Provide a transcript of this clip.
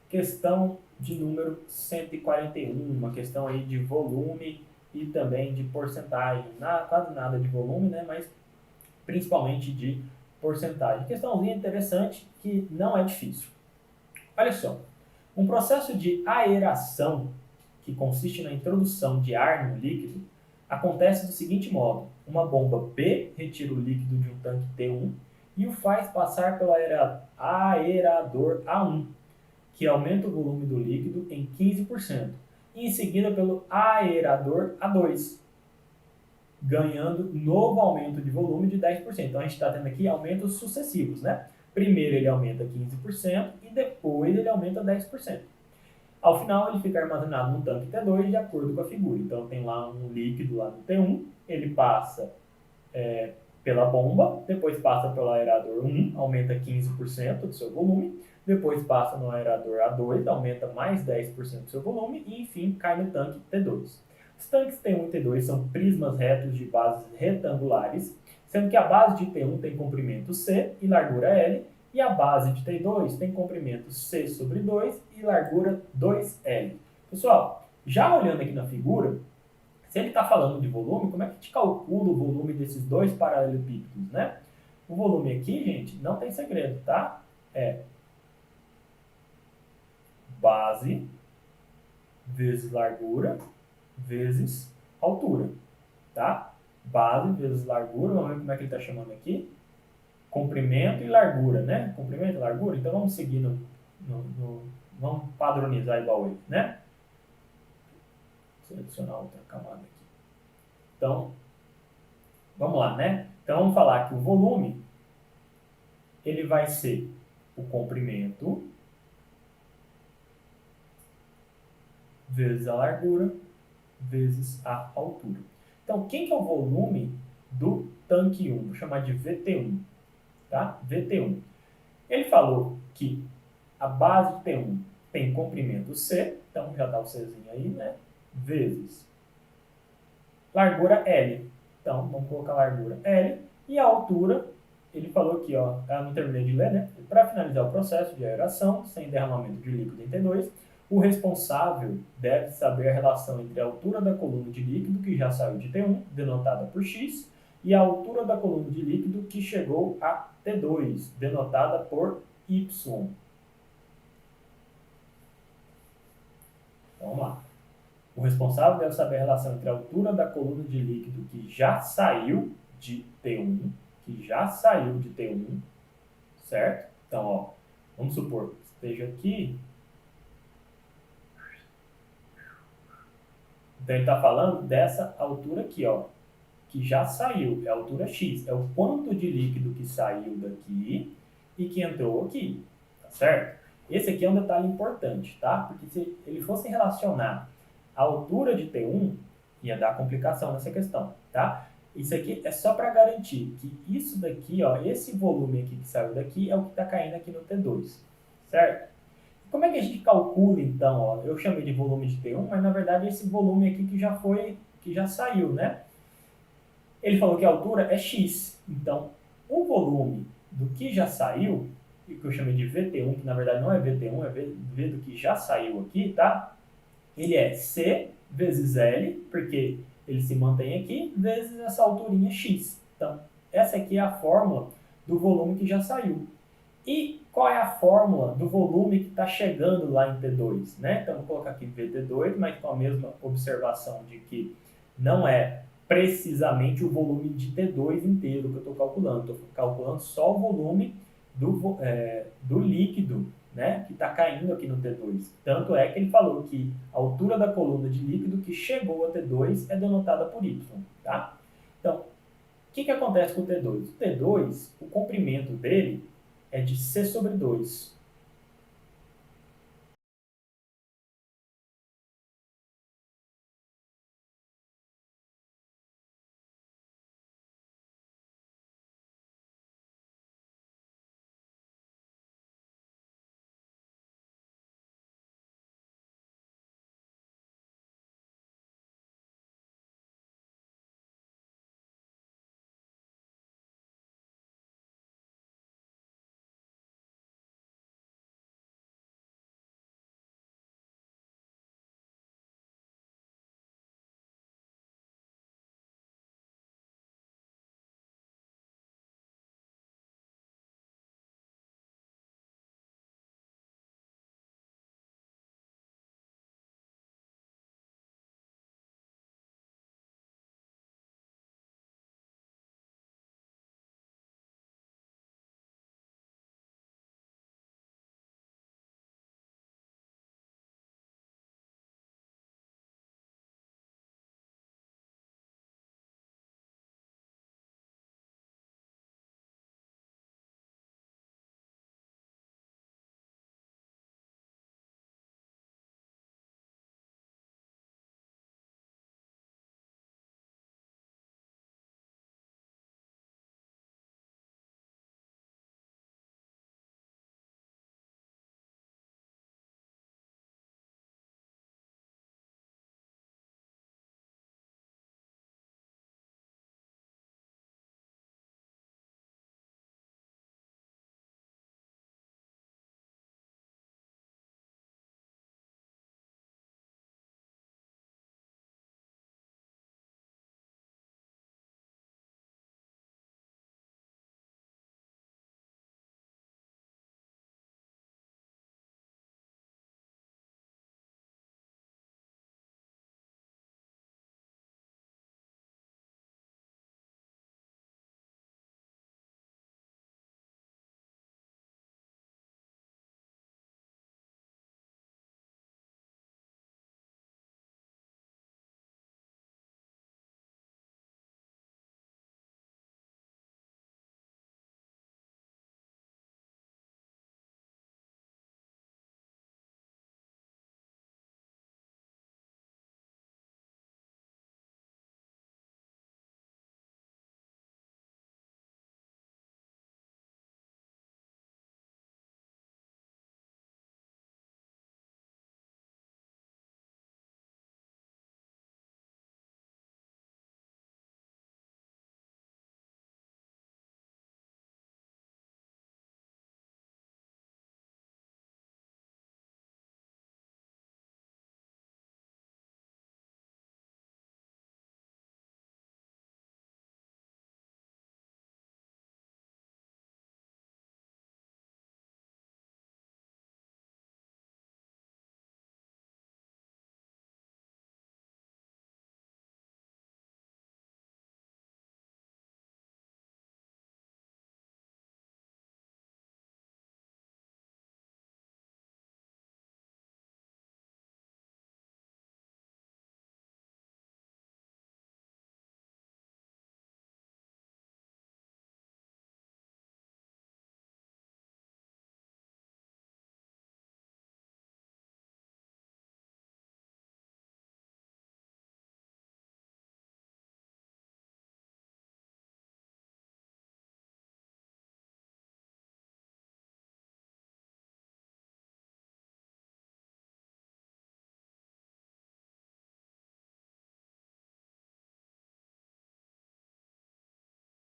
Questão de número 141, uma questão aí de volume e também de porcentagem. Quase nada de volume, né? Mas principalmente de porcentagem. Questãozinha interessante que não é difícil. Olha só, um processo de aeração, que consiste na introdução de ar no líquido, acontece do seguinte modo: uma bomba B retira o líquido de um tanque T1 e o faz passar pelo aerador A1, que aumenta o volume do líquido em 15%, e em seguida pelo aerador A2, ganhando novo aumento de volume de 10%. Então a gente está tendo aqui aumentos sucessivos, né? Primeiro ele aumenta 15% e depois ele aumenta 10%. Ao final ele fica armazenado no tanque T2 de acordo com a figura. Então tem lá um líquido lá no T1, ele passa pela bomba, depois passa pelo aerador 1, aumenta 15% do seu volume, depois passa no aerador A2, aumenta mais 10% do seu volume e enfim cai no tanque T2. Os tanques T1 e T2 são prismas retos de bases retangulares, sendo que a base de T1 tem comprimento C e largura L, e a base de T2 tem comprimento C sobre 2 e largura 2L. Pessoal, já olhando aqui na figura, se ele está falando de volume, como é que a gente calcula o volume desses dois paralelepípedos, né? O volume aqui, gente, não tem segredo, tá? É base vezes largura vezes altura, tá? Base vezes largura, vamos ver como é que ele está chamando aqui. Comprimento e largura, né? Comprimento e largura, então vamos seguir vamos padronizar igual ele, né? Selecionar outra camada aqui. Então, vamos lá, né? Então vamos falar que o volume ele vai ser o comprimento vezes a largura vezes a altura. Então, quem que é o volume do tanque 1? Vou chamar de VT1, tá? VT1. Ele falou que a base de T1 tem comprimento C, então já dá o Czinho aí, né? Vezes largura L. Então, vamos colocar largura L. E a altura, ele falou aqui, ó, eu não terminei de ler, né? Para finalizar o processo de aeração, sem derramamento de líquido em T2, o responsável deve saber a relação entre a altura da coluna de líquido que já saiu de T1, denotada por X, e a altura da coluna de líquido que chegou a T2, denotada por Y. Vamos lá. O responsável deve saber a relação entre a altura da coluna de líquido que já saiu de T1, certo? Então, ó, vamos supor que esteja aqui. Então, ele está falando dessa altura aqui, ó, que já saiu, é a altura X. É o quanto de líquido que saiu daqui e que entrou aqui, tá certo? Esse aqui é um detalhe importante, tá? Porque se ele fosse relacionar a altura de T1, ia dar complicação nessa questão, tá? Isso aqui é só para garantir que isso daqui, ó, esse volume aqui que saiu daqui é o que está caindo aqui no T2, certo? Como é que a gente calcula então? Ó? Eu chamei de volume de T1, mas na verdade esse volume aqui que já saiu, né? Ele falou que a altura é X. Então, o volume do que já saiu, e que eu chamei de VT1, que na verdade não é VT1, é V do que já saiu aqui, tá? Ele é C vezes L, porque ele se mantém aqui, vezes essa alturinha X. Então, essa aqui é a fórmula do volume que já saiu. E qual é a fórmula do volume que está chegando lá em T2? Né? Então, vou colocar aqui VT2, mas com a mesma observação de que não é precisamente o volume de T2 inteiro que eu estou calculando. Estou calculando só o volume do líquido, né, que está caindo aqui no T2. Tanto é que ele falou que a altura da coluna de líquido que chegou a T2 é denotada por Y. Tá? Então, o que acontece com o T2? O T2, o comprimento dele é de C sobre 2.